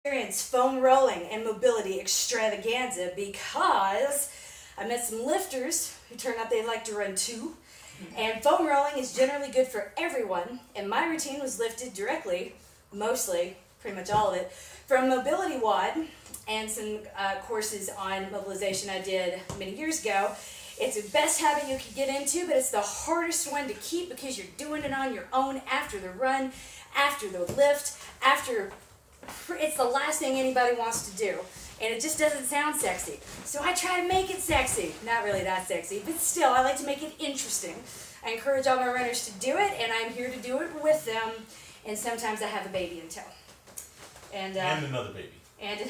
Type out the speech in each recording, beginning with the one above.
experience foam rolling and mobility extravaganza because I met some lifters who turned out they like to run too. And foam rolling is generally good for everyone, and my routine was lifted directly, mostly, pretty much all of it, from Mobility WOD and some courses on mobilization I did many years ago. It's the best habit you can get into, but it's the hardest one to keep because you're doing it on your own after the run, after the lift, after it's the last thing anybody wants to do. And it just doesn't sound sexy. So I try to make it sexy. Not really that sexy, but still, I like to make it interesting. I encourage all my runners to do it, and I'm here to do it with them. And sometimes I have a baby in tow. And another baby. And,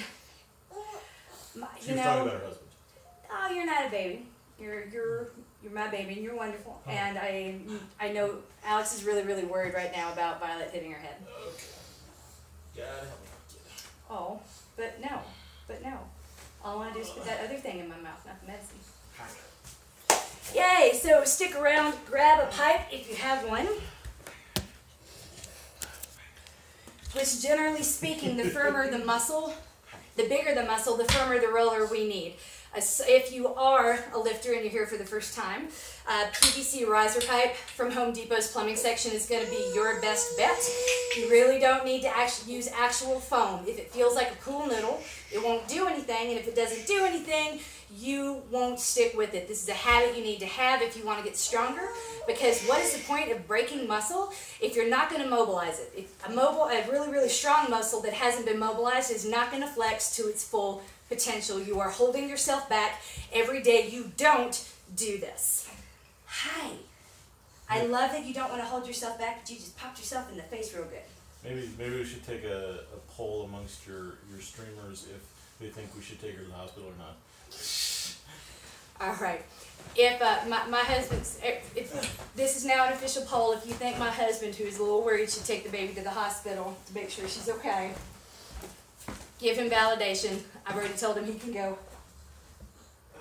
She was talking about her husband. Oh, you're not a baby. You're my baby, and you're wonderful. Oh. And I know Alex is really, really worried right now about Violet hitting her head. Okay. God help me. Oh, but no. All I want to do is put that other thing in my mouth, not the medicine. Yay! So stick around, grab a pipe if you have one. Which, generally speaking, the firmer the muscle, the bigger the muscle, the firmer the roller we need. If you are a lifter and you're here for the first time, PVC riser pipe from Home Depot's plumbing section is going to be your best bet. You really don't need to actually use actual foam. If it feels like a cool noodle, it won't do anything, and if it doesn't do anything, you won't stick with it. This is a habit you need to have if you want to get stronger, because what is the point of breaking muscle if you're not going to mobilize it? If a really, really strong muscle that hasn't been mobilized is not going to flex to its full potential. You are holding yourself back every day you don't do this. Hi. I love that you don't want to hold yourself back, but you just popped yourself in the face real good. Maybe we should take a poll amongst your streamers if they think we should take her to the hospital or not. All right. If my husband's, if this is now an official poll, if you think my husband, who is a little worried, should take the baby to the hospital to make sure she's okay, give him validation. I've already told him he can go.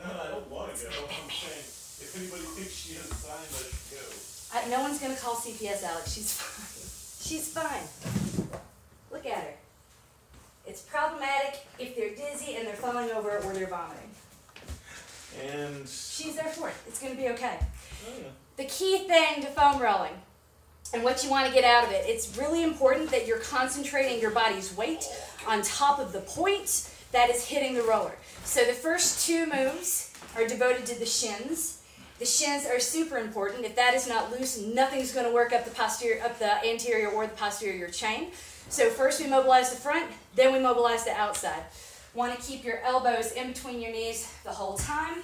I don't want to go. I'm saying, if anybody thinks she has a sign, let her go. No one's going to call CPS, Alex. She's fine. She's fine. Look at her. It's problematic if they're dizzy and they're falling over or they're vomiting. And she's there for it. It's going to be okay. Oh, yeah. The key thing to foam rolling and what you want to get out of it, it's really important that you're concentrating your body's weight on top of the point that is hitting the roller. So the first two moves are devoted to the shins. The shins are super important. If that is not loose, nothing's going to work up the anterior or the posterior chain. So first we mobilize the front, then we mobilize the outside. Want to keep your elbows in between your knees the whole time.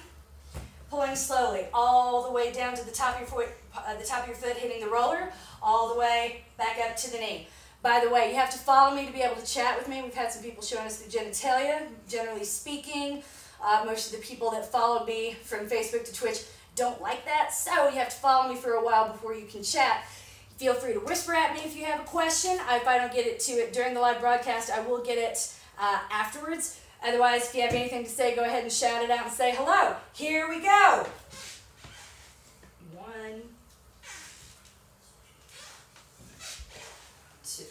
Pulling slowly all the way down to the top of your foot hitting the roller, all the way back up to the knee. By the way, you have to follow me to be able to chat with me. We've had some people showing us the genitalia. Generally speaking, most of the people that followed me from Facebook to Twitch don't like that, so you have to follow me for a while before you can chat. Feel free to whisper at me if you have a question. If I don't get to it during the live broadcast, I will get it afterwards. Otherwise, if you have anything to say, go ahead and shout it out and say hello. Here we go. 1, 2,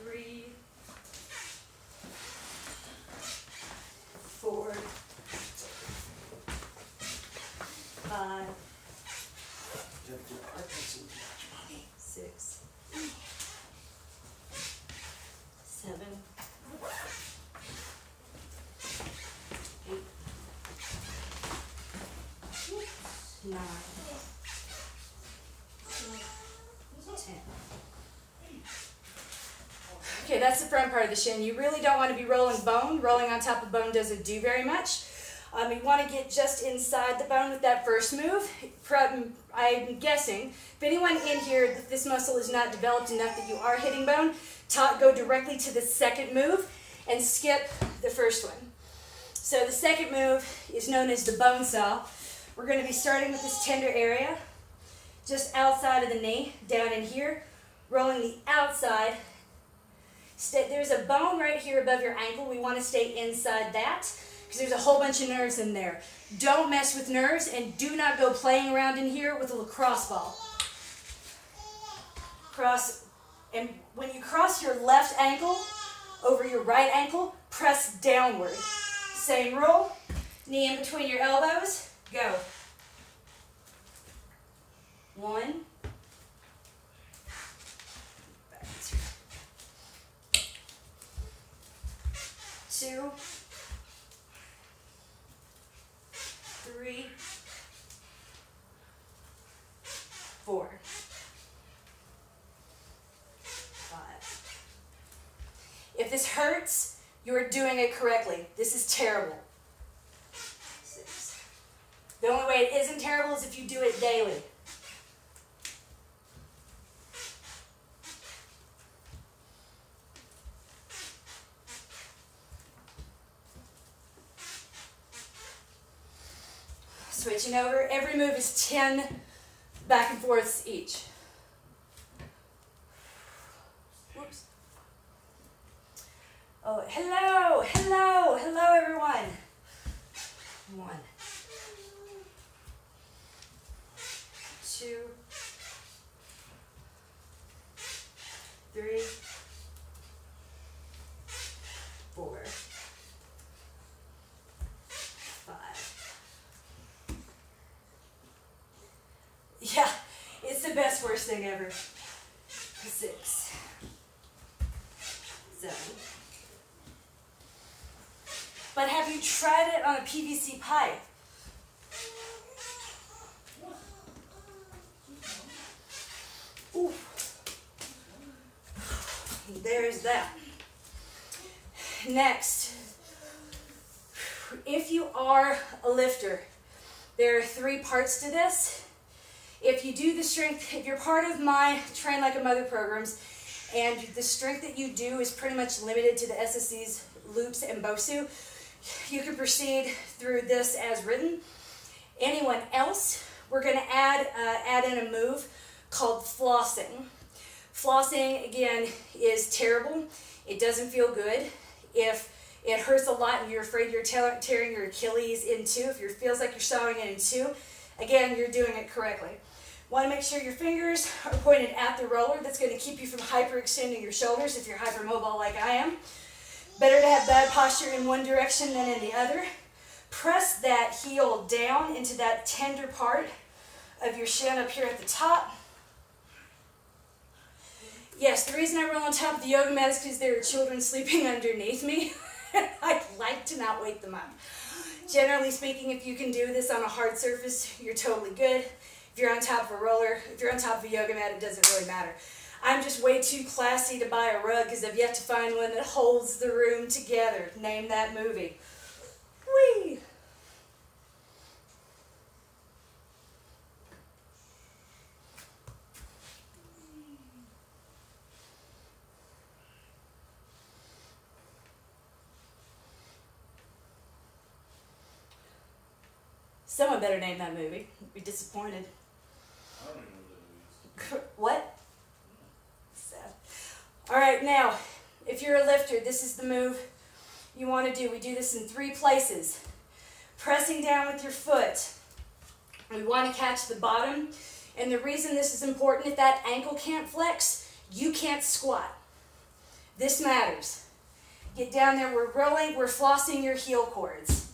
3, 4, 5, 6, 7, 8, 9, 10. Okay, that's the front part of the shin. You really don't want to be rolling bone. Rolling on top of bone doesn't do very much. You want to get just inside the bone with that first move. I'm guessing, if anyone in here, this muscle is not developed enough that you are hitting bone, go directly to the second move and skip the first one. So the second move is known as the bone saw. We're going to be starting with this tender area, just outside of the knee, down in here, rolling the outside. There's a bone right here above your ankle. We want to stay inside that, because there's a whole bunch of nerves in there. Don't mess with nerves, and do not go playing around in here with a lacrosse ball. And when you cross your left ankle over your right ankle, press downward. Same rule. Knee in between your elbows. Go. 1. 2. 3. 4. 5. If this hurts, you are doing it correctly. This is terrible. 6. The only way it isn't terrible is if you do it daily. 7. Switching over. Every move is 10 back and forths each. Whoops. Oh, hello, hello, hello everyone. 1. 2. 3. 4. 5. Yeah, it's the best worst thing ever. 6. 7. But have you tried it on a PVC pipe? Ooh. There's that. Next, if you are a lifter, there are 3 parts to this. If you do the strength, if you're part of my Train Like a Mother programs, and the strength that you do is pretty much limited to the SSC's loops and BOSU, you can proceed through this as written. Anyone else, we're going to add in a move called flossing. Flossing, again, is terrible. It doesn't feel good. If it hurts a lot and you're afraid you're tearing your Achilles in 2, if it feels like you're sewing it in 2, again, you're doing it correctly. Want to make sure your fingers are pointed at the roller. That's going to keep you from hyperextending your shoulders if you're hypermobile like I am. Better to have bad posture in one direction than in the other. Press that heel down into that tender part of your shin up here at the top. Yes, the reason I roll on top of the yoga mat is because there are children sleeping underneath me. I'd like to not wake them up. Generally speaking, if you can do this on a hard surface, you're totally good. If you're on top of a roller, if you're on top of a yoga mat, it doesn't really matter. I'm just way too classy to buy a rug because I've yet to find one that holds the room together. Name that movie. Whee! Someone better name that movie. I'd be disappointed. I don't even know what that movie is. What? Sad. All right, now, if you're a lifter, this is the move you want to do. We do this in 3 places. Pressing down with your foot. We want to catch the bottom. And the reason this is important, if that ankle can't flex, you can't squat. This matters. Get down there. We're rolling. We're flossing your heel cords.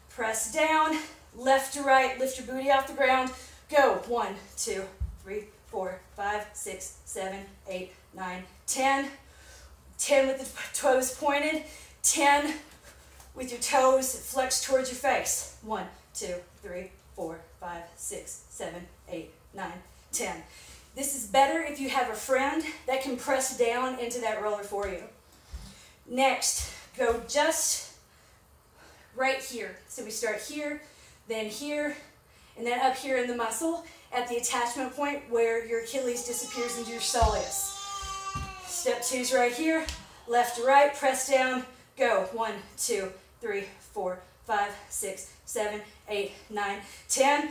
Press down. Left to right, lift your booty off the ground. Go. 1, 2, 3, 4, 5, 6, 7, 8, 9, 10. 10 with the toes pointed. 10 with your toes flexed towards your face. 1, 2, 3, 4, 5, 6, 7, 8, 9, 10. This is better if you have a friend that can press down into that roller for you. Next, go just right here. So we start here, then here, and then up here in the muscle at the attachment point where your Achilles disappears into your soleus. Step 2 is right here, left to right, press down, go. 1, 2, 3, 4, 5, 6, 7, 8, 9, 10.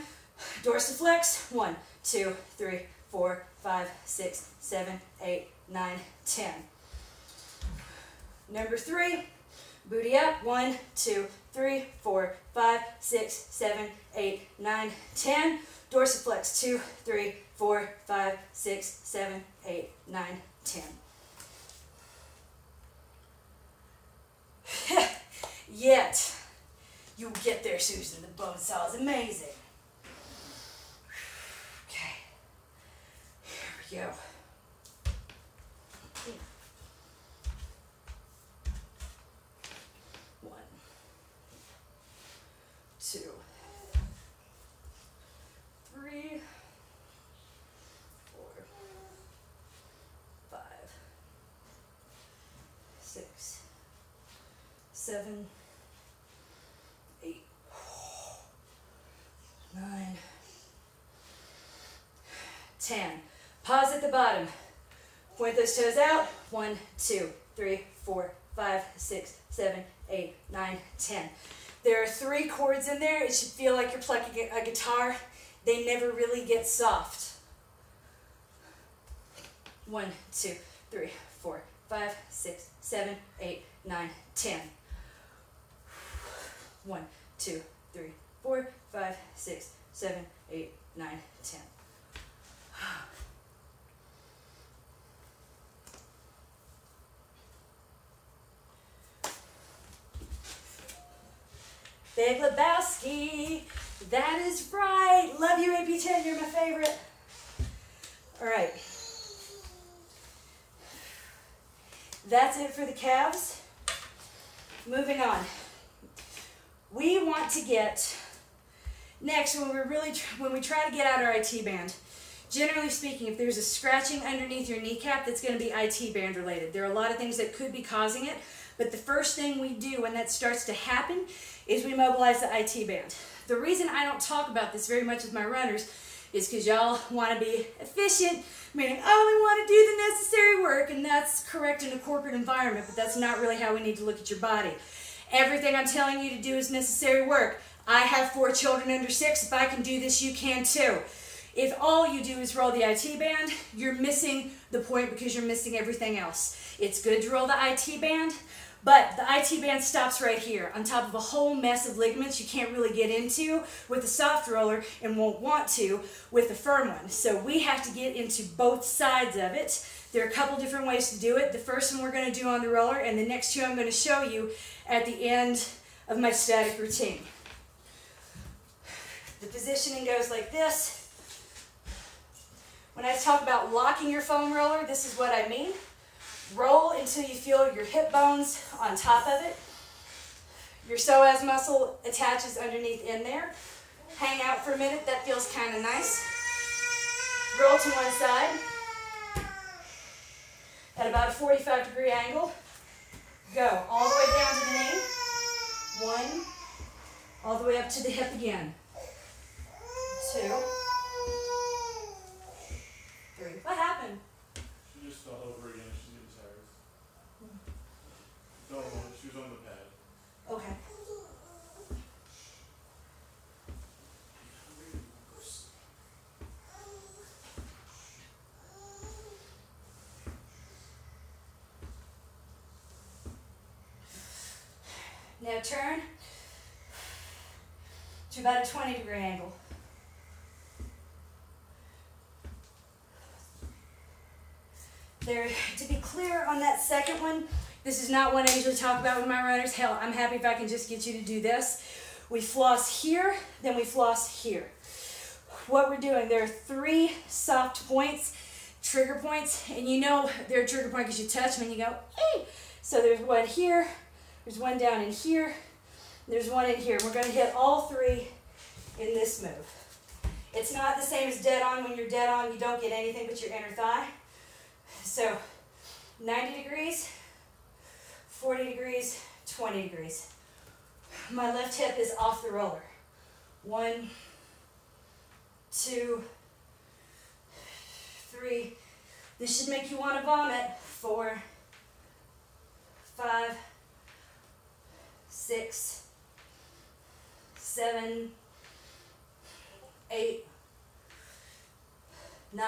Dorsiflex. 1, 2, 3, 4, 5, 6, 7, 8, 9, 10. Number 3, booty up. 1, 2, 3, 4, 5, 6, 7, 8, 9, 10. Dorsiflex. 2, 3, 4, 5, 6, 7, 8, 9, 10. Yet, you'll get there, Susan. The bone saw is amazing. Okay, here we go. One, two, three, 4, 5, 6, 7, 8, 9, 10. Pause at the bottom. Point those toes out. 1, 2, 3, 4, 5, 6, 7, 8, 9, 10. There are 3 chords in there. It should feel like you're plucking a guitar. They never really get soft. 1, 2, 3, 4, 5, 6, 7, 8, 9, 10. 1, 2, 3, 4, 5, 6, 7, 8, 9, 10. Big Lebowski, that is right. Love you, AP10, you're my favorite. All right. That's it for the calves. Moving on. We want to get, next, when we try to get out our IT band, generally speaking, if there's a scratching underneath your kneecap, that's going to be IT band related. There are a lot of things that could be causing it, but the first thing we do when that starts to happen is we mobilize the IT band. The reason I don't talk about this very much with my runners is because y'all want to be efficient, meaning I only want to do the necessary work, and that's correct in a corporate environment, but that's not really how we need to look at your body. Everything I'm telling you to do is necessary work. I have 4 children under 6. If I can do this, you can too. If all you do is roll the IT band, you're missing the point because you're missing everything else. It's good to roll the IT band, but the IT band stops right here on top of a whole mess of ligaments you can't really get into with a soft roller and won't want to with a firm one. So we have to get into both sides of it. There are a couple different ways to do it. The first one we're going to do on the roller, and the next 2 I'm going to show you at the end of my static routine. The positioning goes like this. When I talk about locking your foam roller, this is what I mean. Roll until you feel your hip bones on top of it. Your psoas muscle attaches underneath in there. Hang out for a minute, that feels kind of nice. Roll to one side at about a 45-degree angle. Go all the way down to the knee. 1, all the way up to the hip again. 2, 3. What happened? She just fell over again. She's getting tired. No, she was on the pad. Okay. Now turn to about a 20-degree angle. There, to be clear on that second one, this is not one I usually talk about with my runners. Hell, I'm happy if I can just get you to do this. We floss here, then we floss here. What we're doing, there are 3 soft points, trigger points, and you know they're a trigger point because you touch them and you go, hey! So there's one here, there's one down in here, there's one in here. We're going to hit all 3 in this move. It's not the same as dead on. When you're dead on, you don't get anything but your inner thigh. So 90 degrees, 40 degrees, 20 degrees. My left hip is off the roller. 1, 2, 3. This should make you want to vomit. 4, 5, 6, 7, 8, 9,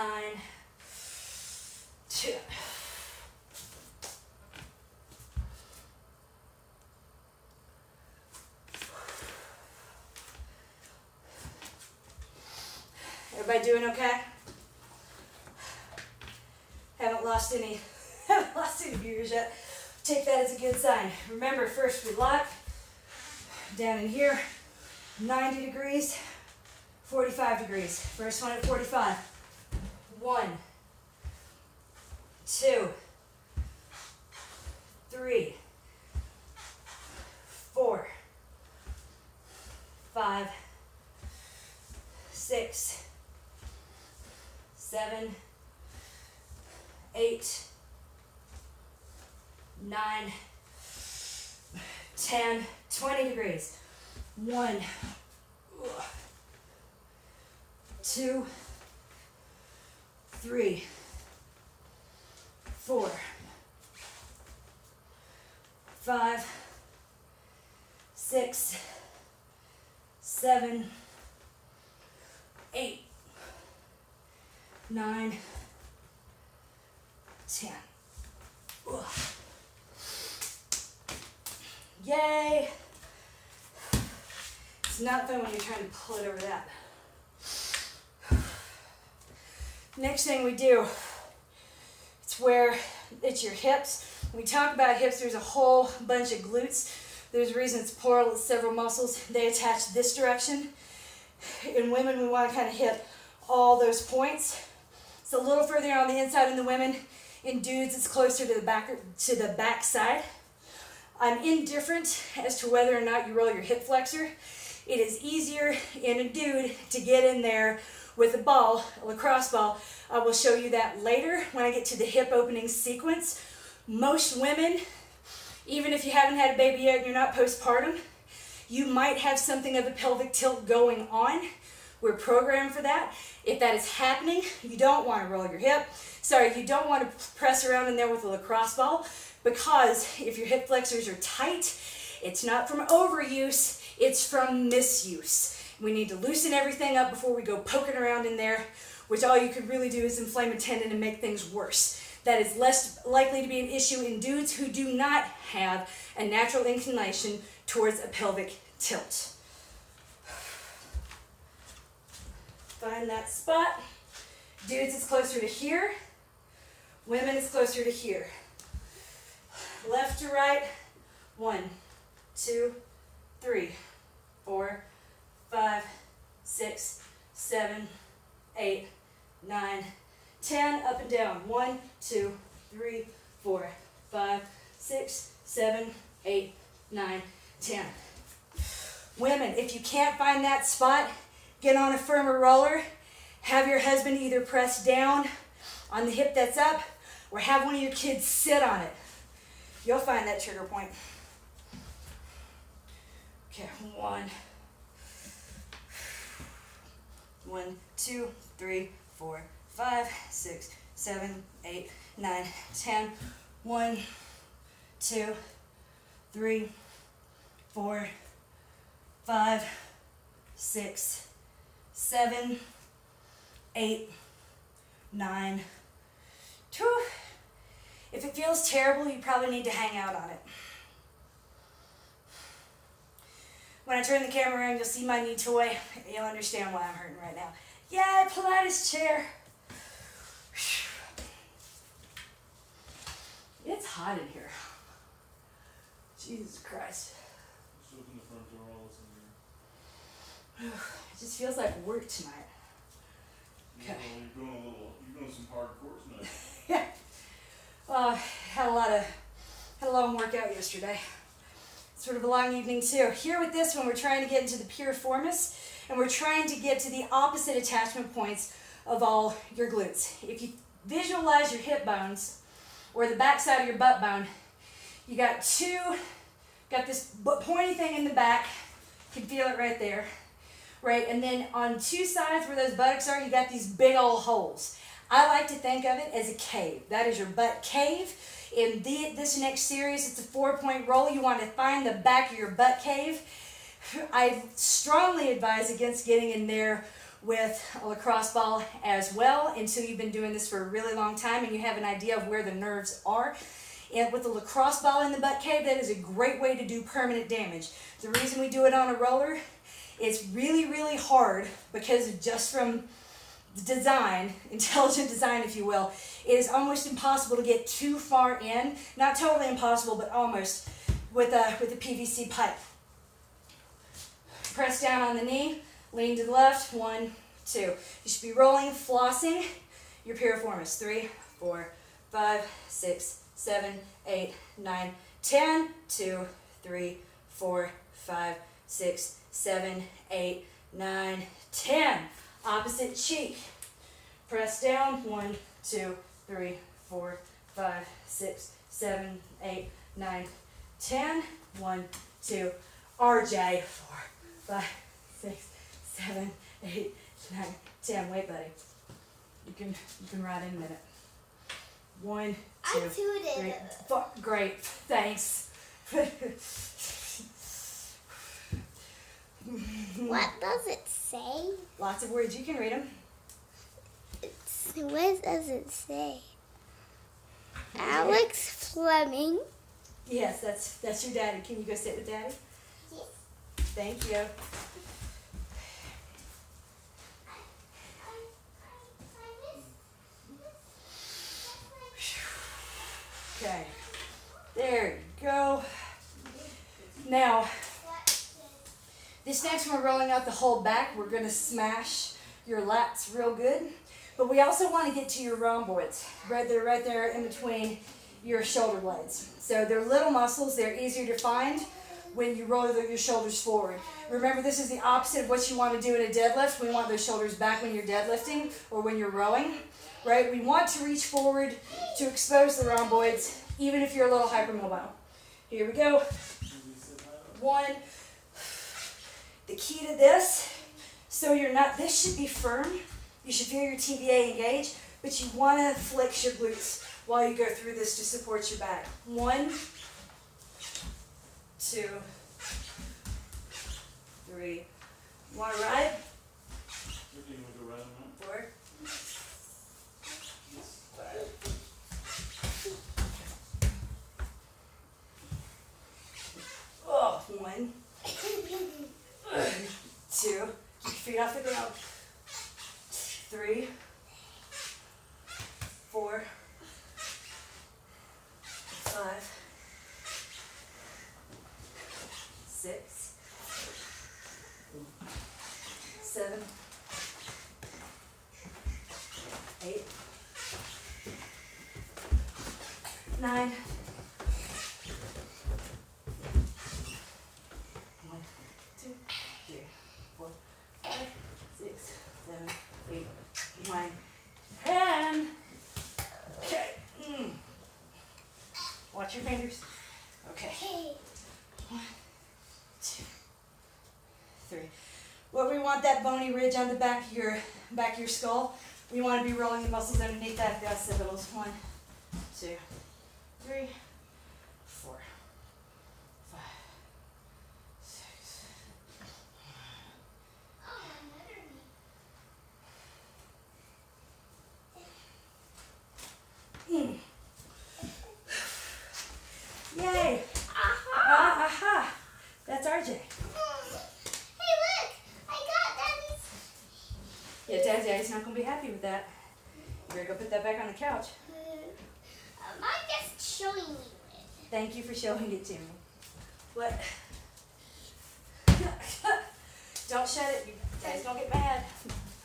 10. Everybody doing okay? Haven't lost any haven't lost any viewers yet. Take that as a good sign. Remember, first we lock down in here, 90 degrees, 45 degrees. First one at 45. 1, 2, 3, 4, 5, 6, 7, 8, 9, 10, 20 degrees. 1, 2, 3, 4, 5, 6, 7, 8, 9, 10. Ugh. Yay! It's not fun when you're trying to pull it over that. Next thing we do, it's your hips. When we talk about hips, there's a whole bunch of glutes. There's a reason it's plural, it's several muscles. They attach this direction. In women, we want to kind of hit all those points. It's a little further on the inside in the women. In dudes, it's closer to the back side. I'm indifferent as to whether or not you roll your hip flexor. It is easier in a dude to get in there with a ball, a lacrosse ball. I will show you that later when I get to the hip opening sequence. Most women, even if you haven't had a baby yet and you're not postpartum, you might have something of a pelvic tilt going on. We're programmed for that. If that is happening, you don't want to roll your hip. You don't want to press around in there with a lacrosse ball, because if your hip flexors are tight, it's not from overuse, it's from misuse. We need to loosen everything up before we go poking around in there, which all you could really do is inflame a tendon and make things worse. That is less likely to be an issue in dudes who do not have a natural inclination towards a pelvic tilt. Find that spot. Dudes, it's closer to here. Women, it's closer to here. Left to right. 1, 2, 3, 4, 5, 6, 7, 8, 9, 10. Up and down. 1, 2, 3, 4, 5, 6, 7, 8, 9, 10. Women, if you can't find that spot, get on a firmer roller. Have your husband either press down on the hip that's up, or have one of your kids sit on it. You'll find that trigger point. Okay, 1, 2, 3, 4, 5, 6, 7, 8, 9, 10. 1, 2, 3, 4, 5, 6, 7, 8, 9. 2. If it feels terrible, you probably need to hang out on it. When I turn the camera around, you'll see my new toy. You'll understand why I'm hurting right now. Yay, Pilates chair. It's hot in here. Jesus Christ. Just open the front door all this in here. It just feels like work tonight. Okay. You're doing some hardcore tonight. Yeah. Well, had a long workout yesterday. Sort of a long evening too. Here with this one, we're trying to get into the piriformis, and we're trying to get to the opposite attachment points of all your glutes. If you visualize your hip bones, or the back side of your butt bone, you got this pointy thing in the back, you can feel it right there, right? And then on two sides where those buttocks are, you got these big old holes. I like to think of it as a cave. That is your butt cave. In this next series, it's a 4-point roll. You want to find the back of your butt cave. I strongly advise against getting in there with a lacrosse ball as well until you've been doing this for a really long time and you have an idea of where the nerves are. And with a lacrosse ball in the butt cave, that is a great way to do permanent damage. The reason we do it on a roller, it's really, really hard because just from design, intelligent design if you will, it is almost impossible to get too far in. Not totally impossible, but almost with a PVC pipe. Press down on the knee, lean to the left, 1, 2. You should be rolling, flossing your piriformis. 3, 4, 5, 6, 7, 8, 9, 10. 2, 3, 4, 5, 6, 7, 8, 9, 10. Opposite cheek. Press down. 1, 2, 3, 4, 5, 6, 7, 8, 9, 10. 1, 2. RJ. 4, 5, 6, 7, 8, 9, 10. Wait, buddy. You can ride in a minute. 1, 2, 3, 4. Great. Thanks. What does it say? Lots of words. You can read them. What does it say? Alex Fleming. Yes, that's your daddy. Can you go sit with daddy? Yes. Thank you. Okay. There you go. Now, this next one, we're rolling out the whole back. We're going to smash your lats real good. But we also want to get to your rhomboids. They're right there in between your shoulder blades. So they're little muscles. They're easier to find when you roll your shoulders forward. Remember, this is the opposite of what you want to do in a deadlift. We want those shoulders back when you're deadlifting or when you're rowing. Right? We want to reach forward to expose the rhomboids, even if you're a little hypermobile. Here we go. 1. The key to this, so this should be firm. You should feel your TBA engage, but you want to flex your glutes while you go through this to support your back. 1, 2, 3. Want to ride? 4. Oh, 1, 2. Keep your feet off the ground. 3, 4, 5, 6, 7, 8, 9. 1, 2, 3, 4, 5, 6, 7, 8, 9, 10. Okay. Watch your fingers. Okay. 1, 2, 3. What we want that bony ridge on the back of your skull. We want to be rolling the muscles underneath that occipitals. 1, 2, 3, 4, 5, 6. Yay! Aha! That's RJ. Hey, look! I got Daddy's. Yeah, Daddy's not going to be happy with that. You better go put that back on the couch. I'm just showing you it. Thank you for showing it to me. What? Don't shut it. You guys don't get mad.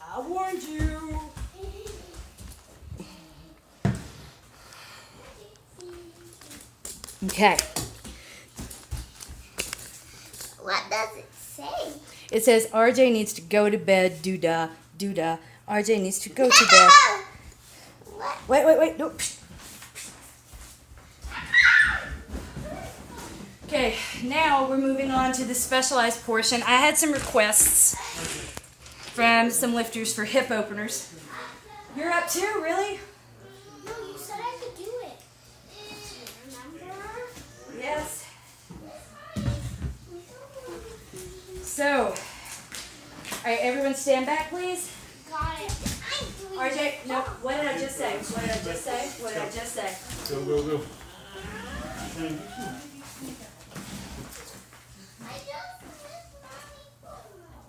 I warned you. Okay. What does it say? It says RJ needs to go to bed. Doo-da, doo-da. RJ needs to go to bed. What? Wait. Nope. Okay, now we're moving on to the specialized portion. I had some requests from some lifters for hip openers. You're up too, really? No, you said I could do it. Remember? Yes. So, all right, everyone stand back, please. Got it. I'm doing it. RJ, no, what did I just say? What did I just say? Go.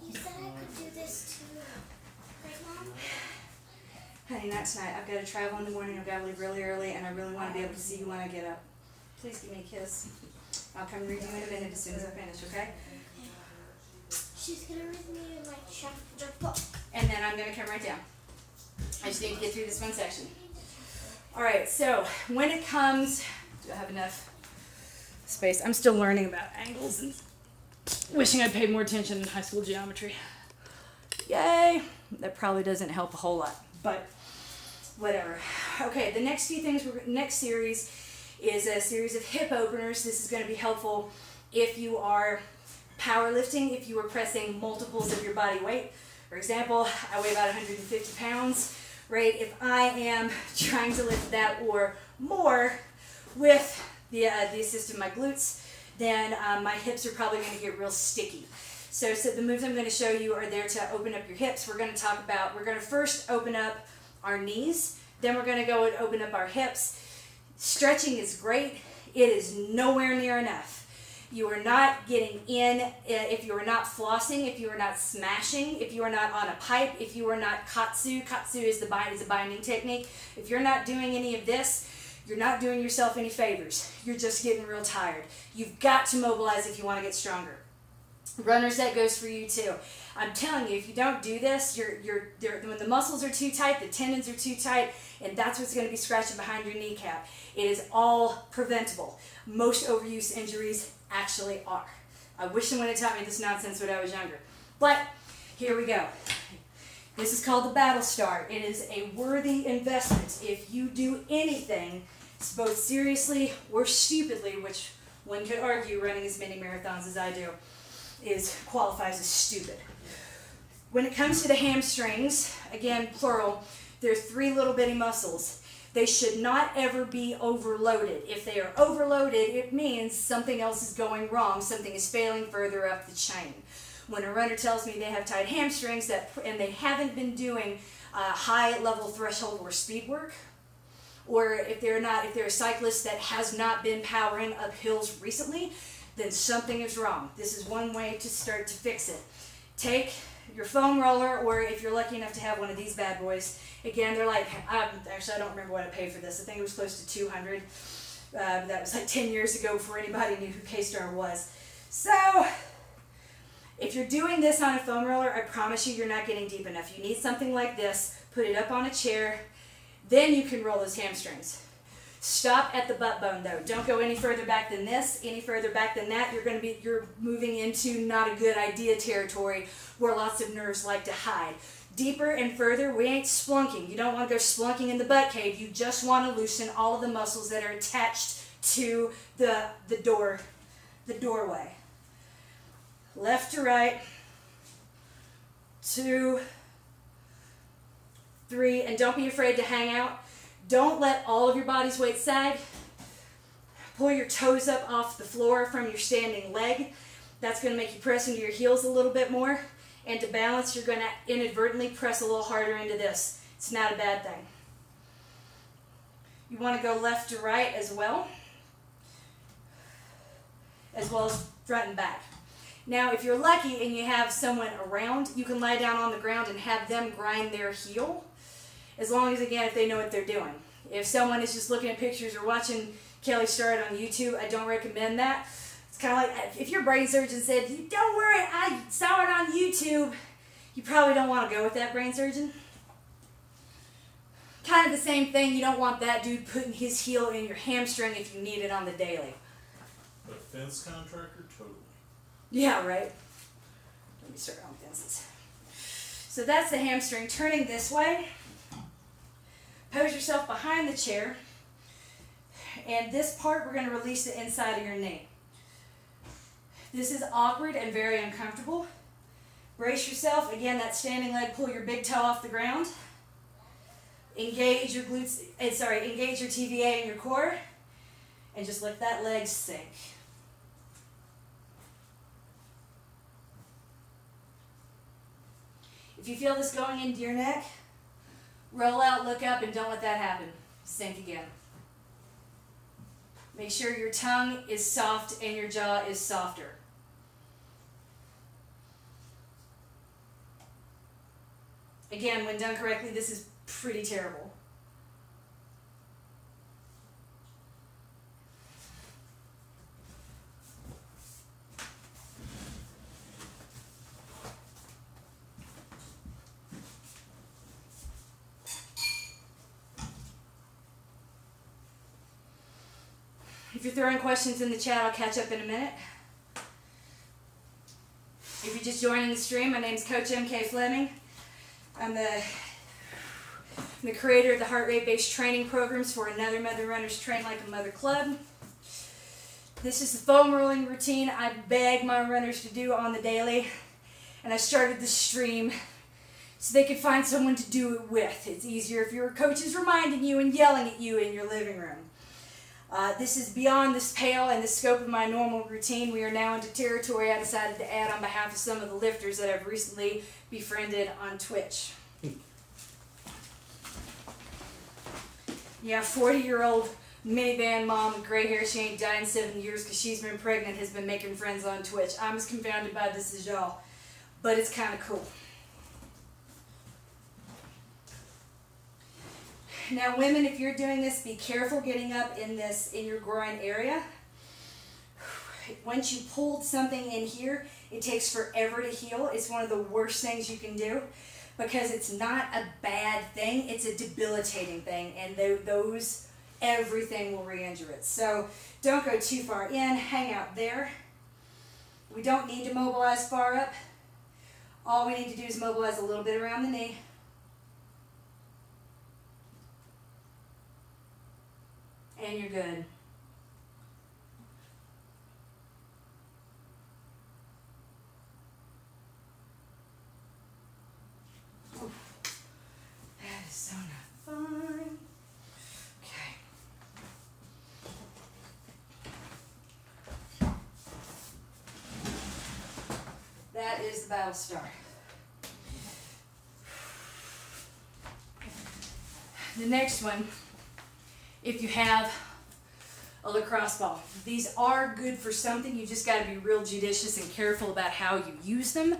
You said I could do this too. Right, Mom? Honey, not tonight. I've got to travel in the morning. I've got to leave really early, and I really want to be able to see you when I get up. Please give me a kiss. I'll come read you in a minute as soon as I finish, okay? She's gonna read me my chapter book. And then I'm going to come right down. I just need to get through this one section. All right, so when it comes, do I have enough space? I'm still learning about angles and wishing I'd paid more attention in high school geometry. Yay! That probably doesn't help a whole lot, but whatever. Okay, the next few things, next series is a series of hip openers. This is going to be helpful if you are powerlifting, if you are pressing multiples of your body weight. For example, I weigh about 150 pounds, right? If I am trying to lift that or more with the assist of my glutes, then my hips are probably going to get real sticky. So the moves I'm going to show you are there to open up your hips. We're going to first open up our knees, then we're going to go and open up our hips. Stretching is great. It is nowhere near enough. You are not getting in if you are not flossing, if you are not smashing, if you are not on a pipe, if you are not katsu. Katsu is a binding technique. If you're not doing any of this, you're not doing yourself any favors. You're just getting real tired. You've got to mobilize if you want to get stronger. Runners, that goes for you too. I'm telling you, if you don't do this, when the muscles are too tight, the tendons are too tight, and that's what's going to be scratching behind your kneecap. It is all preventable. Most overuse injuries actually are. I wish someone had taught me this nonsense when I was younger. But here we go. This is called the Battle Star. It is a worthy investment. If you do anything, both seriously or stupidly, which one could argue running as many marathons as I do, qualifies as stupid. When it comes to the hamstrings, again, plural, there are 3 little bitty muscles. They should not ever be overloaded. If they are overloaded, it means something else is going wrong. Something is failing further up the chain. When a runner tells me they have tight hamstrings and they haven't been doing high-level threshold or speed work, or if they're a cyclist that has not been powering up hills recently, then something is wrong. This is one way to start to fix it. Take your foam roller, or if you're lucky enough to have one of these bad boys. Again, they're like, actually I don't remember what I paid for this. I think it was close to $200. That was like 10 years ago before anybody knew who K-Star was. So, if you're doing this on a foam roller, I promise you're not getting deep enough. You need something like this. Put it up on a chair. Then you can roll those hamstrings. Stop at the butt bone though. Don't go any further back than this. Any further back than that, you're moving into not a good idea territory where lots of nerves like to hide. Deeper and further, we ain't splunking. You don't want to go splunking in the butt cave. You just want to loosen all of the muscles that are attached to the doorway. Left to right, 2, 3, and don't be afraid to hang out. Don't let all of your body's weight sag. Pull your toes up off the floor from your standing leg. That's going to make you press into your heels a little bit more. And to balance, you're going to inadvertently press a little harder into this. It's not a bad thing. You want to go left to right as well as front and back. Now, if you're lucky and you have someone around, you can lie down on the ground and have them grind their heel. As long as, again, if they know what they're doing. If someone is just looking at pictures or watching Kelly Starrett on YouTube, I don't recommend that. It's kind of like if your brain surgeon said, don't worry, I saw it on YouTube, you probably don't want to go with that brain surgeon. Kind of the same thing, you don't want that dude putting his heel in your hamstring if you need it on the daily. A fence contractor, totally. Yeah, right. Let me start on fences. So that's the hamstring. Turning this way. Pose yourself behind the chair, and this part we're going to release the inside of your knee. This is awkward and very uncomfortable. Brace yourself. Again, that standing leg, pull your big toe off the ground. Engage your glutes, engage your TVA and your core, and just let that leg sink. If you feel this going into your neck, roll out, look up, and don't let that happen. Sink again. Make sure your tongue is soft and your jaw is softer. Again, when done correctly, this is pretty terrible. If you're throwing questions in the chat, I'll catch up in a minute. If you're just joining the stream, my name's Coach M.K. Fleming. I'm the creator of the heart rate based training programs for Another Mother Runners Train Like a Mother Club. This is the foam rolling routine I beg my runners to do on the daily. And I started the stream so they could find someone to do it with. It's easier if your coach is reminding you and yelling at you in your living room. This is beyond this pale and the scope of my normal routine. We are now into territory I decided to add on behalf of some of the lifters that I've recently befriended on Twitch. Yeah, 40-year-old minivan mom with gray hair, she ain't died in 7 years because she's been pregnant, has been making friends on Twitch. I'm as confounded by this as y'all, but it's kind of cool. Now women, if you're doing this, be careful getting up in your groin area. Once you pulled something in here, it takes forever to heal. It's one of the worst things you can do because it's not a bad thing, it's a debilitating thing, and everything will re-injure it. So don't go too far in, hang out there. We don't need to mobilize far up. All we need to do is mobilize a little bit around the knee. And you're good. Oof. That is so not fun. Okay. That is the battle star. The next one, if you have a lacrosse ball. These are good for something. You just got to be real judicious and careful about how you use them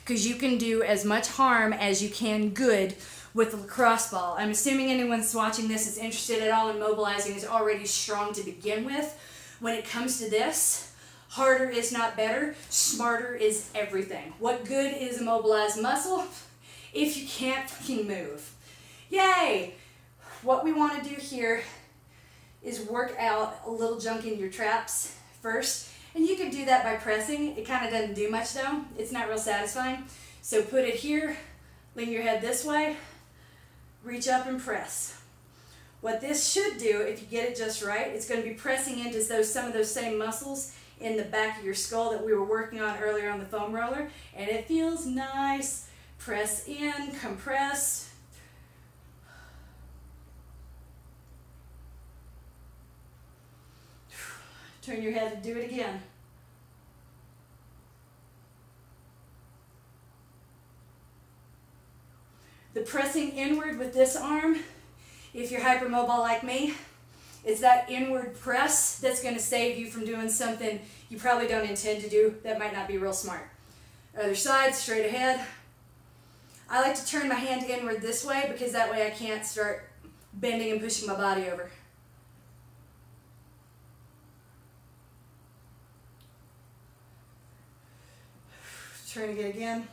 because you can do as much harm as you can good with a lacrosse ball. I'm assuming anyone that's watching this is interested at all in mobilizing is already strong to begin with. When it comes to this, harder is not better. Smarter is everything. What good is a mobilized muscle if you can't fucking move? Yay! What we want to do here is work out a little junk in your traps first. And you can do that by pressing. It kind of doesn't do much though. It's not real satisfying. So put it here, lean your head this way, reach up and press. What this should do, if you get it just right, it's going to be pressing into some of those same muscles in the back of your skull that we were working on earlier on the foam roller. And it feels nice. Press in, compress. Turn your head and do it again. The pressing inward with this arm, if you're hypermobile like me, it's that inward press that's going to save you from doing something you probably don't intend to do that might not be real smart. Other side, straight ahead. I like to turn my hand inward this way because that way I can't start bending and pushing my body over. Turning it again.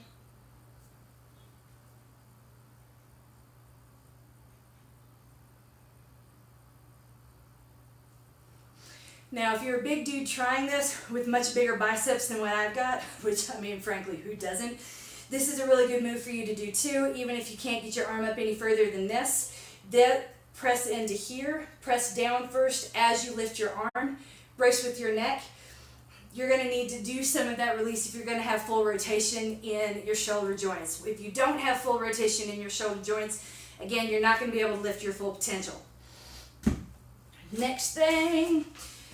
Now, if you're a big dude trying this with much bigger biceps than what I've got, which, I mean, frankly, who doesn't? This is a really good move for you to do too, even if you can't get your arm up any further than this. Press into here, press down first as you lift your arm, brace with your neck. You're going to need to do some of that release if you're going to have full rotation in your shoulder joints. If you don't have full rotation in your shoulder joints, again, you're not going to be able to lift your full potential. Next thing,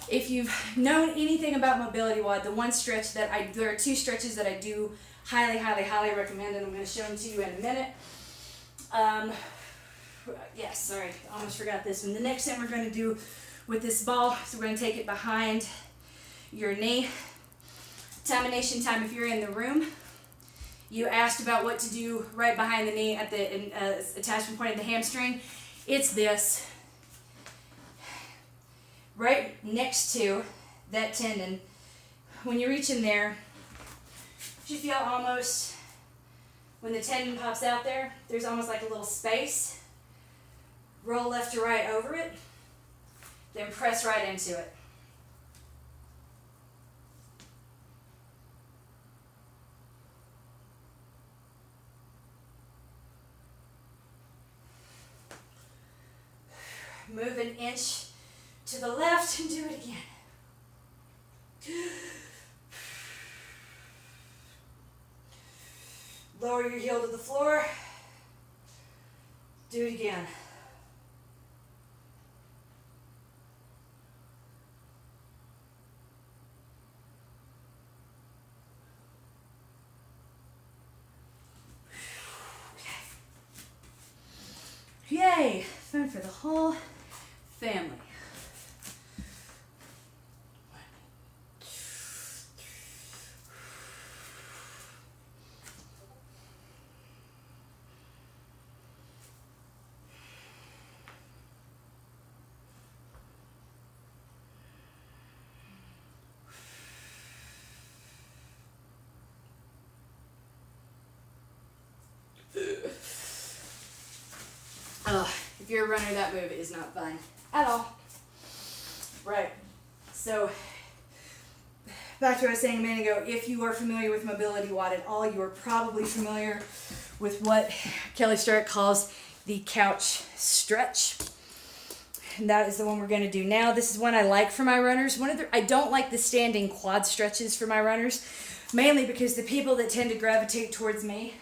if you've known anything about Mobility WOD, there are two stretches that I do highly, highly, highly recommend, and I'm going to show them to you in a minute. Sorry, almost forgot this one. The next thing we're going to do with this ball is we're going to take it behind your knee. Time of nation time, if you're in the room, You asked about what to do right behind the knee at the attachment point of the hamstring. It's this. Right next to that tendon. When you reach in there, you feel almost, when the tendon pops out there, there's almost like a little space. Roll left to right over it, then press right into it. Move an inch to the left and do it again. Lower your heel to the floor. Do it again. Yay! Fun for the whole family. If you're a runner, that move is not fun at all. Right. So, back to what I was saying a minute ago, if you are familiar with Mobility WOD at all, you are probably familiar with what Kelly Starrett calls the couch stretch. And that is the one we're going to do now. This is one I like for my runners. I don't like the standing quad stretches for my runners, mainly because the people that tend to gravitate towards me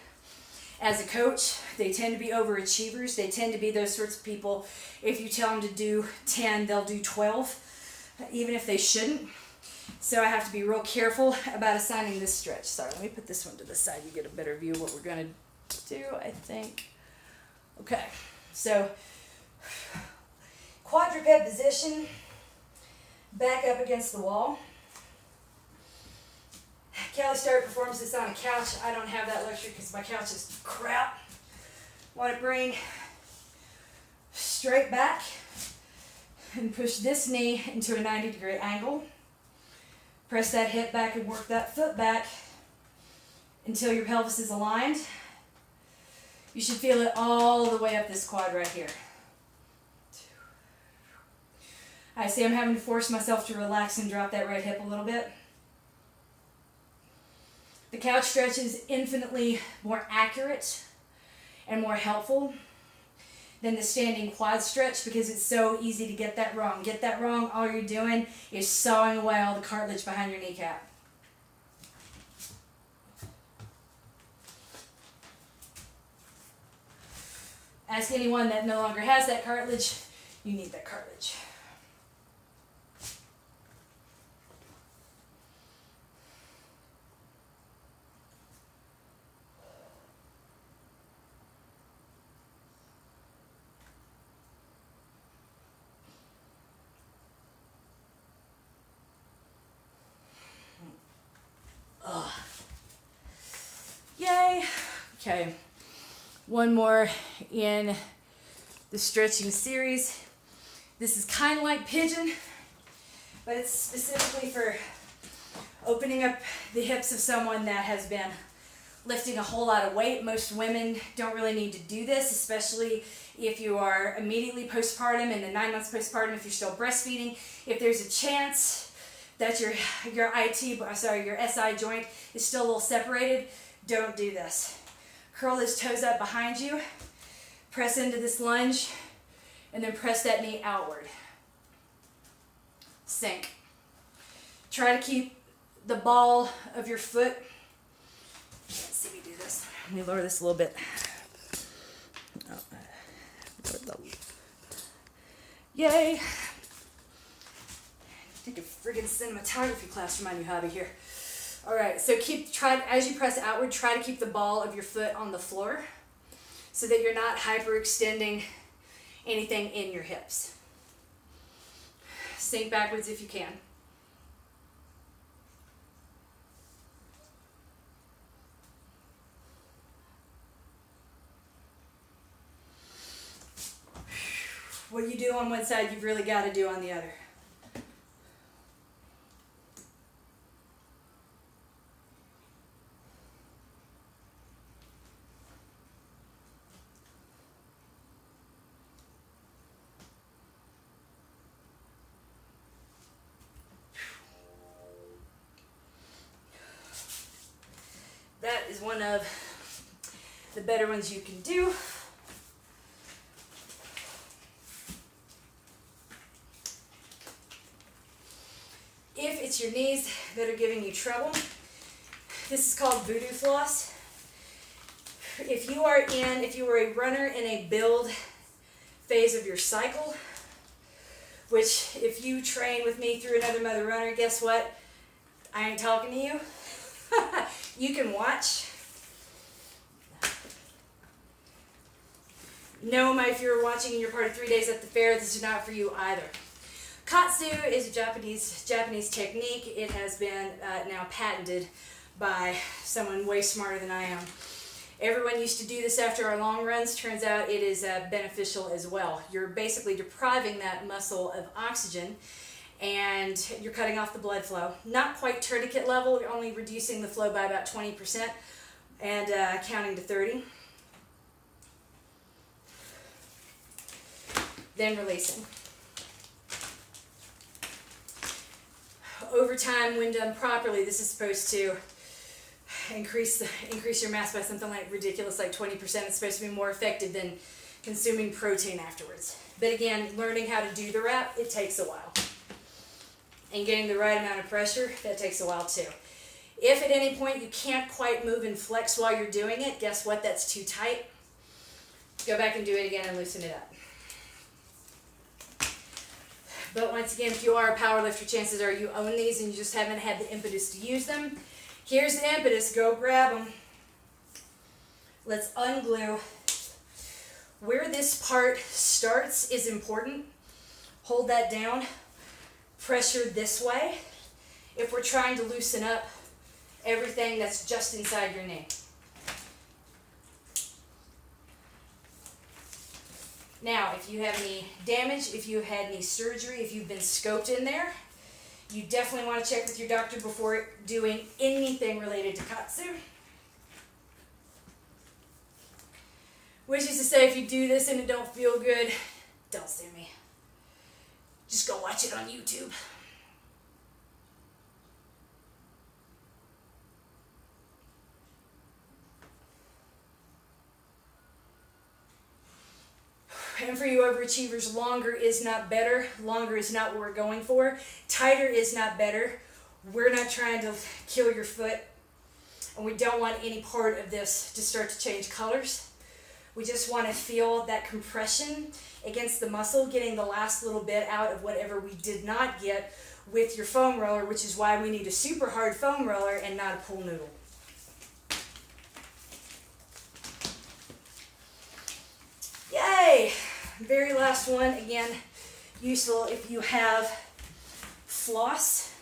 as a coach, they tend to be overachievers. They tend to be those sorts of people, if you tell them to do 10, they'll do 12, even if they shouldn't. So I have to be real careful about assigning this stretch. Sorry, let me put this one to the side. You get a better view of what we're going to do, I think. Okay, so quadruped position, back up against the wall. Kelly Starrett performs this on a couch. I don't have that luxury because my couch is crap. Want to bring straight back and push this knee into a 90-degree angle. Press that hip back and work that foot back until your pelvis is aligned. You should feel it all the way up this quad right here. I see I'm having to force myself to relax and drop that right hip a little bit. The couch stretch is infinitely more accurate and more helpful than the standing quad stretch because it's so easy to get that wrong. Get that wrong, all you're doing is sawing away all the cartilage behind your kneecap. Ask anyone that no longer has that cartilage, you need that cartilage. Yay! Okay, one more in the stretching series. This is kind of like pigeon, but it's specifically for opening up the hips of someone that has been lifting a whole lot of weight. Most women don't really need to do this, especially if you are immediately postpartum and then 9 months postpartum, if you're still breastfeeding. If there's a chance that your SI joint is still a little separated, don't do this. Curl those toes up behind you, press into this lunge, and then press that knee outward. Sink. Try to keep the ball of your foot. Let's see me do this. Let me lower this a little bit. Yay! Take a friggin' cinematography class for my new hobby here. All right, so as you press outward, try to keep the ball of your foot on the floor so that you're not hyperextending anything in your hips. Sink backwards if you can. What you do on one side, you've really got to do on the other. That is one of the better ones you can do. If it's your knees that are giving you trouble, this is called voodoo floss. If you are a runner in a build phase of your cycle, which if you train with me through Another Mother Runner, guess what? I ain't talking to you. You can watch. No, if you're watching and you're part of 3 Days at the Fair, this is not for you either. Katsu is a Japanese technique. It has been now patented by someone way smarter than I am. Everyone used to do this after our long runs. Turns out it is beneficial as well. You're basically depriving that muscle of oxygen, and you're cutting off the blood flow. Not quite tourniquet level, you're only reducing the flow by about 20% and counting to 30. Then releasing. Over time, when done properly, this is supposed to increase your mass by something like ridiculous, like 20%. It's supposed to be more effective than consuming protein afterwards. But again, learning how to do the rep, it takes a while. And getting the right amount of pressure, that takes a while too. If at any point you can't quite move and flex while you're doing it, guess what? That's too tight. Go back and do it again and loosen it up. But once again, if you are a power lifter, chances are you own these and you just haven't had the impetus to use them. Here's the impetus. Go grab them. Let's unglue. Where this part starts is important. Hold that down. Pressure this way if we're trying to loosen up everything that's just inside your knee. Now, if you have any damage, if you had any surgery, if you've been scoped in there, you definitely want to check with your doctor before doing anything related to Katsu. Which is to say, if you do this and it don't feel good, don't sue me. Just go watch it on YouTube. And for you overachievers, longer is not better. Longer is not what we're going for. Tighter is not better. We're not trying to kill your foot. And we don't want any part of this to start to change colors. We just want to feel that compression against the muscle, getting the last little bit out of whatever we did not get with your foam roller, which is why we need a super hard foam roller and not a pool noodle. Yay! Very last one, again, useful if you have floss.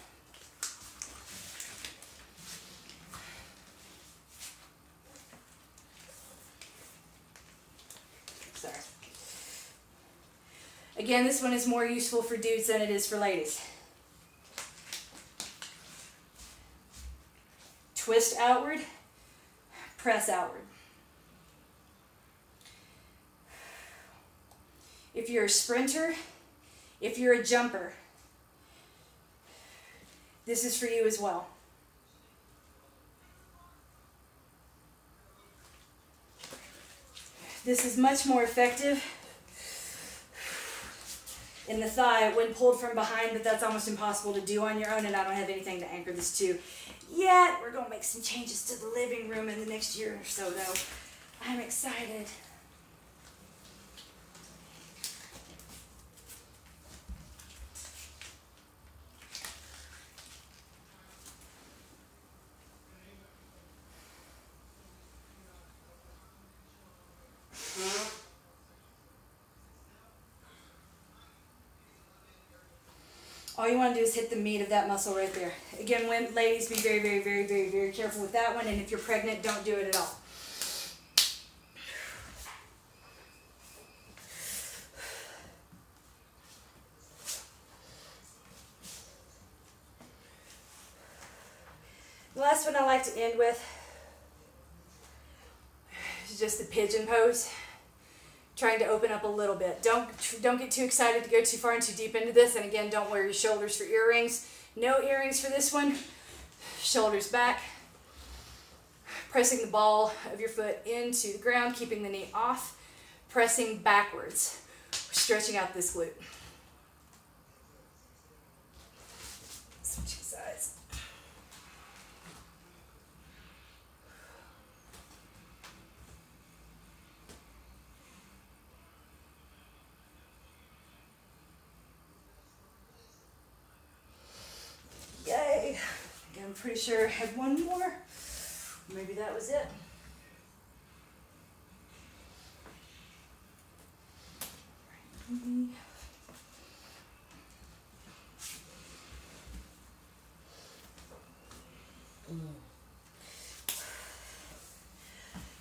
Sorry. Again, this one is more useful for dudes than it is for ladies. Twist outward, press outward. If you're a sprinter, if you're a jumper, this is for you as well. This is much more effective in the thigh when pulled from behind, but that's almost impossible to do on your own, and I don't have anything to anchor this to yet. We're going to make some changes to the living room in the next year or so, though. I'm excited. All you want to do is hit the meat of that muscle right there. Again, ladies, be very, very, very, very, very careful with that one. And if you're pregnant, don't do it at all. The last one I like to end with is just the pigeon pose. Trying to open up a little bit. Don't get too excited to go too far and too deep into this. And again, don't wear your shoulders for earrings. No earrings for this one. Shoulders back. Pressing the ball of your foot into the ground, keeping the knee off. Pressing backwards. Stretching out this glute. Switching sides. Yay. Again, I'm pretty sure I had one more. Maybe that was it.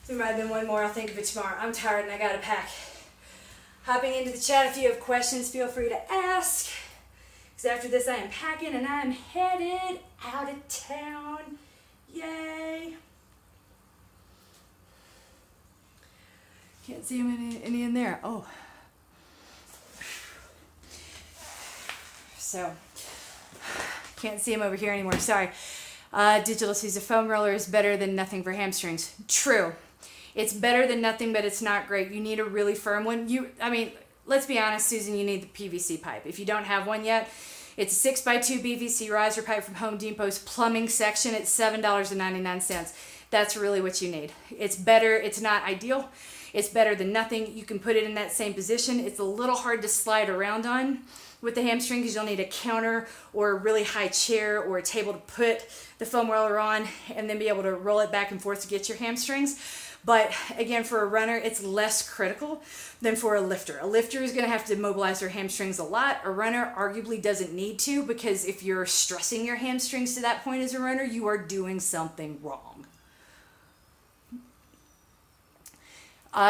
There might have been one more. I'll think of it tomorrow. I'm tired and I gotta pack. Hopping into the chat, if you have questions, feel free to ask. Because after this, I am packing and I'm headed out of town. Yay! Can't see any in there. Oh. So, can't see him over here anymore. Sorry. Digital sees a foam roller is better than nothing for hamstrings. True. It's better than nothing, but it's not great. You need a really firm one. Let's be honest, Susan, you need the PVC pipe. If you don't have one yet, it's a 6x2 PVC riser pipe from Home Depot's plumbing section. It's $7.99. That's really what you need. It's better. It's not ideal. It's better than nothing. You can put it in that same position. It's a little hard to slide around on with the hamstring because you'll need a counter or a really high chair or a table to put the foam roller on and then be able to roll it back and forth to get your hamstrings. But again, for a runner, it's less critical than for a lifter. A lifter is going to have to mobilize their hamstrings a lot. A runner arguably doesn't need to, because if you're stressing your hamstrings to that point as a runner, you are doing something wrong.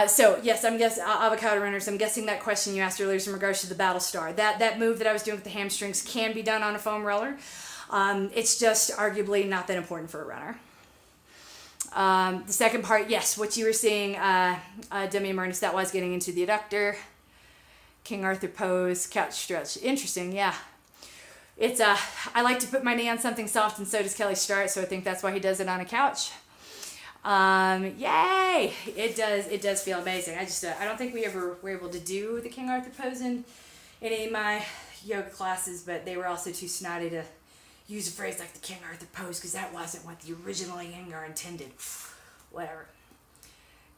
So yes, I'm guessing avocado runners. I'm guessing that question you asked earlier is in regards to the Battlestar. That move that I was doing with the hamstrings can be done on a foam roller. It's just arguably not that important for a runner. The second part, yes, what you were seeing, Demi Mernus, that was getting into the adductor, King Arthur pose, couch stretch. Interesting, yeah. It's I like to put my knee on something soft, and so does Kelly Starrett, so I think that's why he does it on a couch. Yay! It does feel amazing. I don't think we ever were able to do the King Arthur pose in any of my yoga classes, but they were also too snotty to use a phrase like the King Arthur pose, because that wasn't what the original Iyengar intended. Whatever.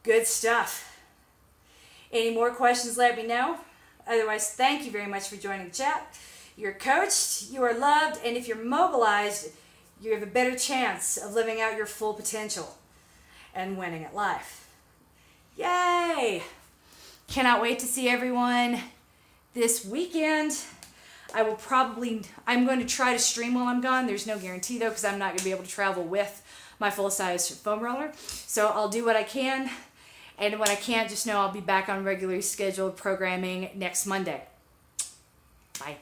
Good stuff. Any more questions, let me know. Otherwise, thank you very much for joining the chat. You're coached, you are loved, and if you're mobilized, you have a better chance of living out your full potential and winning at life. Yay! Cannot wait to see everyone this weekend. I'm going to try to stream while I'm gone. There's no guarantee though, because I'm not going to be able to travel with my full-size foam roller. So I'll do what I can. And when I can't, just know I'll be back on regularly scheduled programming next Monday. Bye.